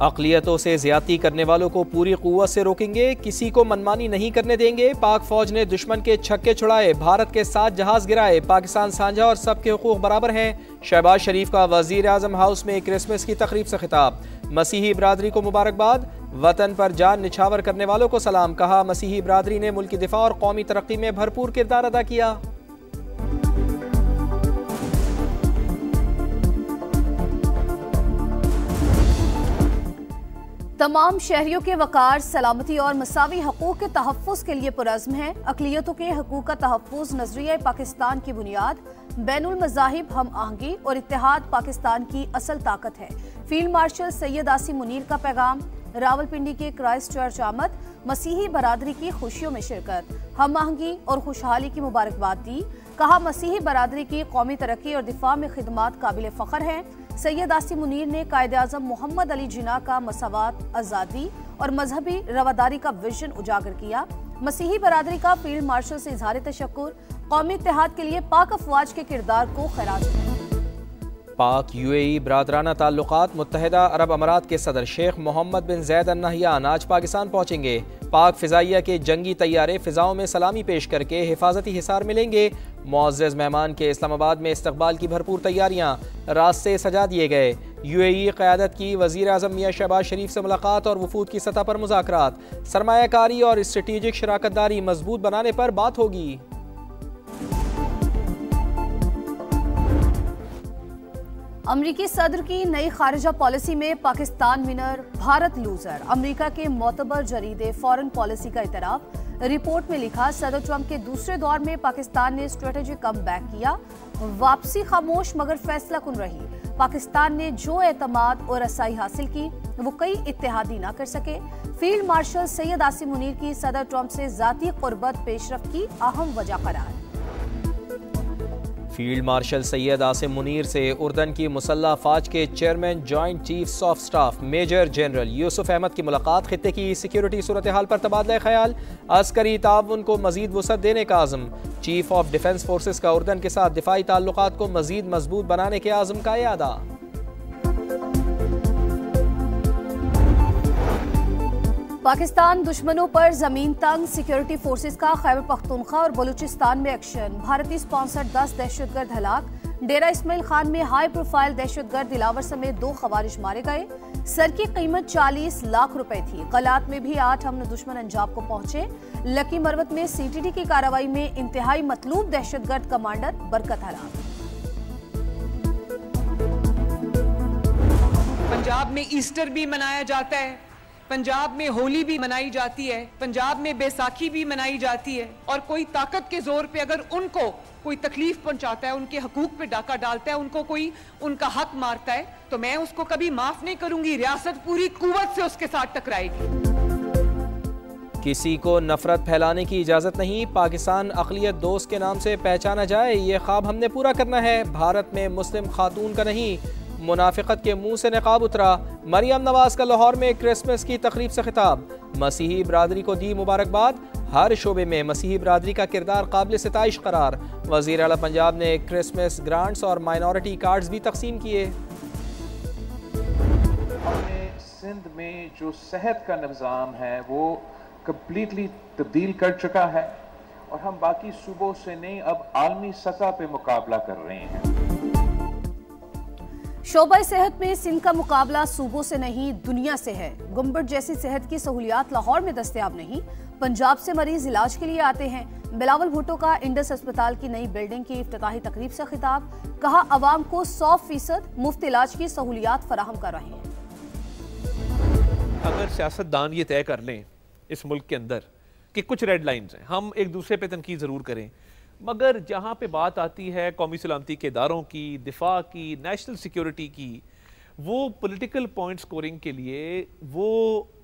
अक़लियतों से ज़्यादती करने वालों को पूरी क़ुव्वत से रोकेंगे, किसी को मनमानी नहीं करने देंगे। पाक फ़ौज ने दुश्मन के छक्के छुड़ाए, भारत के 7 जहाज़ गिराए। पाकिस्तान साझा और सबके हुकूक बराबर हैं। शहबाज शरीफ का वज़ीर आज़म हाउस में क्रिसमस की तकरीब से खिताब। मसीही बरादरी को मुबारकबाद। वतन पर जान निछावर करने वालों को सलाम। कहा, मसीही बरादरी ने मुल्क की दिफा और कौमी तरक्की में भरपूर किरदार अदा किया। तमाम शहरियों के वकार, सलामती और मसावी हकूक़ के तहफ़्फ़ुज़ के लिए पुरज़्म है। अक़लियतों के हकूक़ का तहफ़्फ़ुज़ नज़रिया पाकिस्तान की बुनियाद, बैनुल मज़ाहिब हम आहंगी और इत्तेहाद पाकिस्तान की असल ताकत है। फील्ड मार्शल सैयद आसिम मुनीर का पैगाम। रावलपिंडी के क्राइस्ट चर्च आमद, मसीही बरादरी की खुशियों में शिरकत, हम आहंगी और खुशहाली की मुबारकबाद दी। कहा, मसीही बरादरी की कौमी तरक्की और दिफा में खिदमात काबिल फ़ख्र हैं। सैयद आसिम मुनीर ने कायदे आज़म मोहम्मद अली जिन्ना का मसावात, आज़ादी और मजहबी रवादारी का विजन उजागर किया। मसीही बरादरी का फील्ड मार्शल से इज़हार तशक्कुर, कौमी इत्तेहाद के लिए पाक अफवाज के किरदार को खराज है। पाक यूएई बरादराना ताल्लुकात। मुत्तहिदा अरब अमारात के सदर शेख मोहम्मद बिन जैद अल नहयान आज पाकिस्तान पहुँचेंगे। पाक फ़िज़ाइया के जंगी तैयारे फ़िज़ाओं में सलामी पेश करके हिफाजती हिसार मिलेंगे। मुअज़्ज़ज़ मेहमान के इस्लामाबाद में इस्तकबाल की भरपूर तैयारियाँ, रास्ते सजा दिए गए। यूएई क़यादत की वज़ीर आज़म मियां शहबाज शरीफ से मुलाकात और वफूद की सतह पर मुज़ाकरात। सरमायाकारी और स्ट्रेटेजिक शराकतदारी मजबूत बनाने पर बात होगी। अमरीकी सदर की नई खारिजा पॉलिसी में पाकिस्तान विनर, भारत लूजर। अमरीका के मोतबर जरीदे फॉरेन पॉलिसी का इतराफ। रिपोर्ट में लिखा, सदर ट्रंप के दूसरे दौर में पाकिस्तान ने स्ट्रेटेजिक कम बैक किया। वापसी खामोश मगर फैसला कुन रही। पाकिस्तान ने जो एतमाद और रसाई हासिल की वो कई इत्तेहादी ना कर सके। फील्ड मार्शल सैयद आसिम मुनीर की सदर ट्रंप से जाती कुर्बत पेशरफ की अहम वजह करार। फील्ड मार्शल सैयद आसिम मुनीर से उर्दन की मुसल्लह अफवाज के chairman joint chiefs of staff major general Yusuf Ahmad की मुलाकात। खित्ते की सिक्योरिटी सूरत हाल पर तबादला ख्याल, अस्करी ताउन को मजीद वसअत देने का आज़म। चीफ ऑफ डिफेंस फोर्सेस का उर्दन के साथ दिफाई ताल्लुकात को मजीद मजबूत बनाने के आज़म का इरादा। पाकिस्तान दुश्मनों पर जमीन तंग, सिक्योरिटी फोर्सेस का खैबर पख्तूनख्वा और बलूचिस्तान में एक्शन। भारतीय स्पॉन्सर्ड 10 दहशतगर्द हलाक। डेरा इस्माइल खान में हाई प्रोफाइल दहशतगर्द दिलावर समेत 2 खवारिज मारे गए। सर की कीमत 40 लाख रुपए थी। कलात में भी 8 हमने दुश्मन अंजाम को पहुंचे। लकी मरवत में सीटीडी की कार्रवाई में इंतहाई मतलूब दहशतगर्द कमांडर बरकत हलाक। पंजाब में ईस्टर भी मनाया जाता है, पंजाब में होली भी मनाई जाती है, पंजाब में बैसाखी भी मनाई जाती है। और कोई ताकत के जोर पे अगर उनको कोई तकलीफ पहुंचाता है, उनके हकूक पे डाका डालता है, उनको कोई उनका हक मारता है, तो मैं उसको कभी माफ नहीं करूंगी। रियासत पूरी कुव्वत से उसके साथ टकराएगी। किसी को नफरत फैलाने की इजाज़त नहीं। पाकिस्तान अक़लियत दोस्त के नाम से पहचाना जाए, ये ख्वाब हमने पूरा करना है। भारत में मुस्लिम खातून का नहीं, मुनाफिकत के मुंह से नकाब उतरा। मरियम नवाज का लाहौर में क्रिसमस की तकरीब से खिताब। मसीही बरादरी को दी मुबारकबाद। हर शोबे में मसीही बरादरी का किरदार काबिल सिताइश करार। वज़ीर आला पंजाब ने क्रिसमस ग्रांट्स और माइनॉरिटी कार्ड्स भी तकसीम किए। हमने सिंध में जो सेहत का निज़ाम है वो कम्प्लीटली तब्दील कर चुका है और हम बाकी सूबों से नहीं, अब आलमी सतह पे मुकाबला कर रहे हैं। शोबा सेहत में सिंध का मुकाबला सूबों से नहीं, दुनिया से है। गुम्बद जैसी सेहत की सहूलियात लाहौर में दस्तयाब नहीं। पंजाब से मरीज इलाज के लिए आते हैं। बिलावल भुट्टो का इंडस अस्पताल की नई बिल्डिंग की इफ्तिताही तकरीब से खिताब। कहा, अवाम को 100% मुफ्त इलाज की सहूलियात फराहम कर रहे हैं। अगर सियासतदान ये तय कर लें इस मुल्क के अंदर कि कुछ रेड लाइन्स हैं, हम एक दूसरे पे तनकीद ज़रूर करें, मगर जहाँ पे बात आती है कौमी सलामती के इदारों की, दिफा की, नेशनल सिक्योरिटी की, वो पॉलिटिकल पॉइंट स्कोरिंग के लिए वो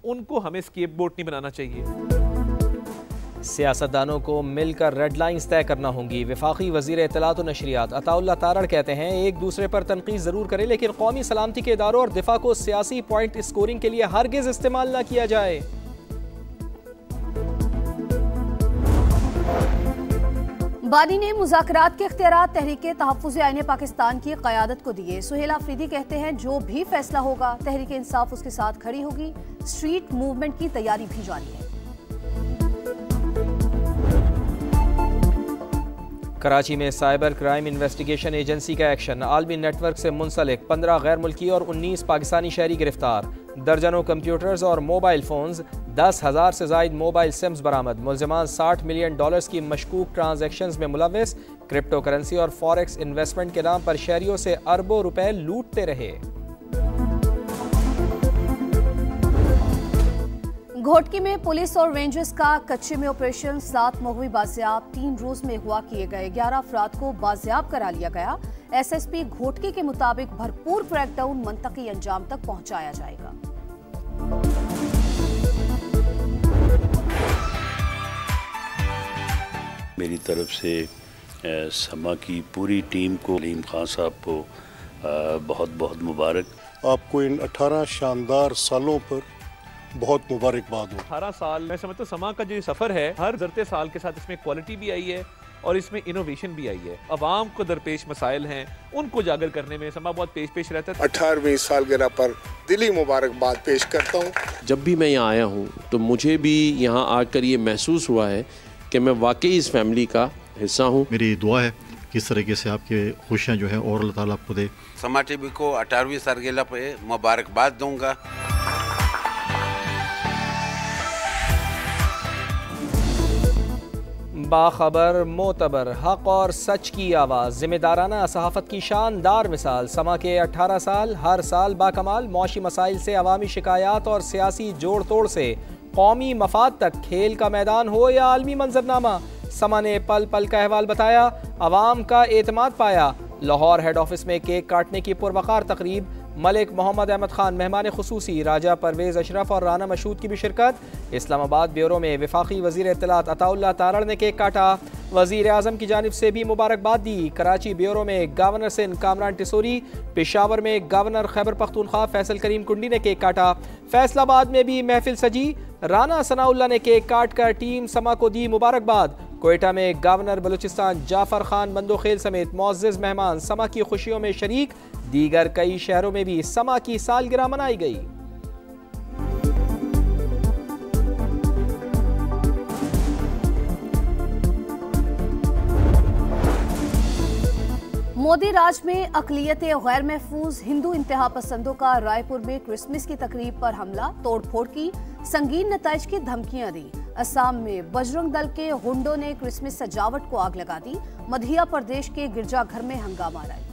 उनको हमें स्केपगोट नहीं बनाना चाहिए। सियासतदानों को मिलकर रेड लाइन्स तय करना होंगी। वफाकी वज़ीर इत्तलात और नशरियात अताउल्लाह तारड़ कहते हैं, एक दूसरे पर तनकीद ज़रूर करें लेकिन कौमी सलामती के इदारों और दिफा को सियासी पॉइंट स्कोरिंग के लिए हरगिज़ इस्तेमाल न किया जाए। बानी ने मुज़ाकरात के इख्तियारात तहरीके तहफ़्फ़ुज़ आईन पाकिस्तान की क़यादत को दिए। सुहेल आफरीदी कहते हैं जो भी फैसला होगा तहरीके इंसाफ उसके साथ खड़ी होगी। स्ट्रीट मूवमेंट की तैयारी भी जारी है। कराची में साइबर क्राइम इन्वेस्टिगेशन एजेंसी का एक्शन। आलमी नेटवर्क से मुंसलिक 15 गैर मुल्की और 19 पाकिस्तानी शहरी गिरफ्तार। दर्जनों कंप्यूटर्स और मोबाइल फोन्स, 10,000 से जायद मोबाइल सिम्स बरामद। मुलजिमान $60 मिलियन की मशकूक ट्रांजैक्शंस में मुलव्वस। क्रिप्टो करेंसी और फॉरेक्स इन्वेस्टमेंट के नाम पर शहरियों से अरबों रुपए लूटते रहे। घोटकी में पुलिस और रेंजर्स का कच्चे में ऑपरेशन। 7 मगवी बाजियाब। 3 रोज में अगवा किए गए 11 अफराद को बाजियाब करा लिया गया। SSP घोटकी के मुताबिक भरपूर क्रैकडाउन मंतकी अंजाम तक पहुंचाया जाएगा। मेरी तरफ से समा की पूरी टीम को, अलीम खान साहब को बहुत बहुत मुबारक। आपको इन 18 शानदार सालों पर बहुत मुबारकबाद हो। 18 साल मैं समझता हूँ समा का जो सफर है, हर गुज़रते साल के साथ इसमें क्वालिटी भी आई है और इसमें इनोवेशन भी आई है। अवाम को दरपेश मसाइल हैं, उनको उजागर करने में समा बहुत पेश रहता है। 18वीं सालगिरह पर दिली मुबारकबाद पेश करता हूँ। जब भी मैं यहाँ आया हूँ तो मुझे भी यहाँ आकर ये महसूस हुआ है कि मैं वाकई इस फैमिली का हिस्सा हूँ। मेरी दुआ है कि इस तरीके से आपके खुशियाँ जो है और अल्लाह ताला आपको दे। समा टीवी को 18वीं सालगिरह पे मुबारकबाद दूंगा। बाखबर, मोतबर, हक और सच की आवाज़, जिम्मेदाराना सहाफ़त की शानदार मिसाल। समा के 18 साल, हर साल बाकमाल। मौशी मसाइल से अवामी शिकायत और सियासी जोड़ तोड़ से कौमी मफाद तक, खेल का मैदान हो या आलमी मंजरनामा, समा ने पल पल का अहवाल बताया, अवाम का एतमाद पाया। लाहौर हेड ऑफिस में केक काटने की पुरवकार तकरीब। मलिक मोहम्मद अहमद खान मेहमान खुसूसी, राजा परवेज़ अशरफ और राना मशहूद की भी शिरकत। इस्लामाबाद ब्यूरो में वफाकी वज़ीर इत्तलात अताउल्लाह तारड़ ने केक काटा। वज़ीर आज़म की जानिब से भी मुबारकबाद दी। कराची ब्यूरो में गवर्नर सिंध कामरान टिसोरी, पेशावर में गवर्नर खैबर पख्तूनख्वा फैसल करीम कुंडी ने केक काटा। फैसलाबाद में भी महफिल सजी। राना सनाउल्लाह ने केक काट कर टीम समा को दी मुबारकबाद। कोयटा में गवर्नर बलूचिस्तान जाफर खान बंदोखेल समेत मुअज़्ज़िज़ मेहमान समा की खुशियों में शरीक। दीगर कई शहरों में भी समा की सालगिरह मनाई गई। मोदी राज में अक़लियत गैर महफूज। हिंदू इंतहा पसंदों का रायपुर में क्रिसमस की तकरीब पर हमला, तोड़फोड़ की, संगीन नताइज की धमकियां दी। असम में बजरंग दल के गुंडों ने क्रिसमस सजावट को आग लगा दी। मध्य प्रदेश के गिरजाघर में हंगामा रहा।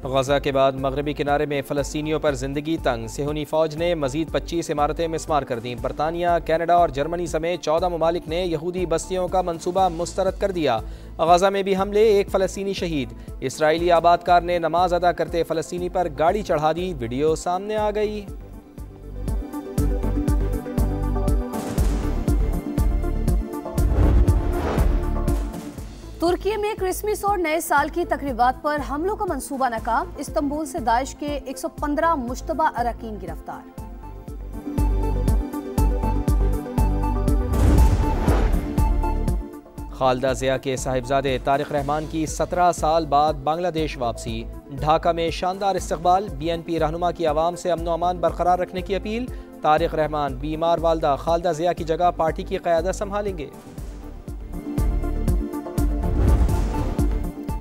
गजा के बाद मगरबी किनारे में फ़लस्तीनियों पर ज़िंदगी तंग। सेहूनी फ़ौज ने मज़ीद 25 इमारतें मिस्मार कर दी। बरतानिया, कनाडा और जर्मनी समेत 14 ममालिक ने यहूदी बस्तियों का मनसूबा मुस्तरद कर दिया। गजा में भी हमले, एक फ़लस्तीनी शहीद। इसराइली आबादकार ने नमाज अदा करते फ़लस्तीनी पर गाड़ी चढ़ा दी। वीडियो सामने आ गई। तुर्की में क्रिसमस और नए साल की तकरीबात पर हमलों का मंसूबा नाकाम। इस्तांबुल से दाइश के 115 मुश्तबा अरकान गिरफ्तार। खालदा ज़िया के साहिबजादे तारिक रहमान की 17 साल बाद बांग्लादेश वापसी। ढाका में शानदार इस्तकबाल। BNP रहनुमा की आवाम से अमन अमान बरकरार रखने की अपील। तारिक रहमान बीमार वालदा खालदा ज़िया की जगह पार्टी की क़यादत संभालेंगे।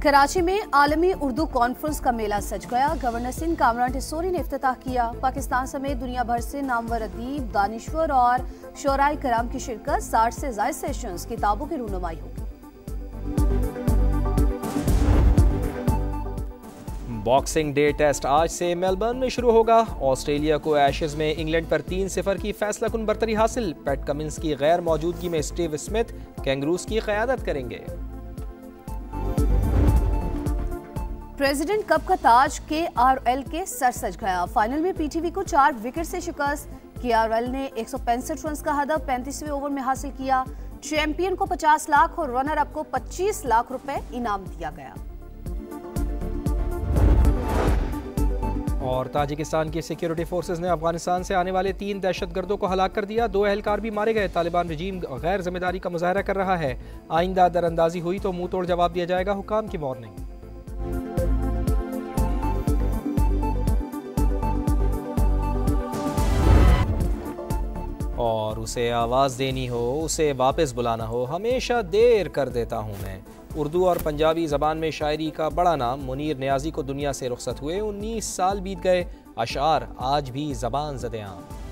कराची में आलमी उर्दू कॉन्फ्रेंस का मेला सज गया। गवर्नर सिंध कामरान टिसोरी ने इफ्तिताह किया। पाकिस्तान समेत दुनिया भर से नामवर अदीब, दानिश्वर और शोराए कराम की शिरकत। 60 से ज़ायद सेशंस, किताबों की रूनुमाई होगी। बॉक्सिंग डे टेस्ट आज से मेलबर्न में शुरू होगा। ऑस्ट्रेलिया को एशेज में इंग्लैंड पर 3-0 की फैसलाकुन बरतरी हासिल। पैट कमिंस की गैर मौजूदगी में स्टीव स्मिथ कैंगरूज की क़यादत करेंगे। प्रेसिडेंट कप का ताज KRL के सर सज गया। फाइनल में PTV को 4 विकेट से शिकस्त। KRL ने 165 रन का हदफ 35वें ओवर में हासिल किया। चैंपियन को 50 लाख और रनर अप को 25 लाख रुपए इनाम दिया गया। और ताजिकिस्तान की सिक्योरिटी फोर्सेज ने अफगानिस्तान से आने वाले 3 दहशतगर्दों को हलाक कर दिया। 2 एहलकार भी मारे गए। तालिबान रजीम गैर जिम्मेदारी का मुजाहरा कर रहा है। आइंदा दरअंदाजी हुई तो मुंह तोड़ जवाब दिया जाएगा, हुकाम की वार्निंग। और उसे आवाज़ देनी हो, उसे वापस बुलाना हो, हमेशा देर कर देता हूँ मैं। उर्दू और पंजाबी ज़बान में शायरी का बड़ा नाम मुनीर नियाज़ी को दुनिया से रुखसत हुए 19 साल बीत गए। अशार आज भी ज़बान ज़दे आम।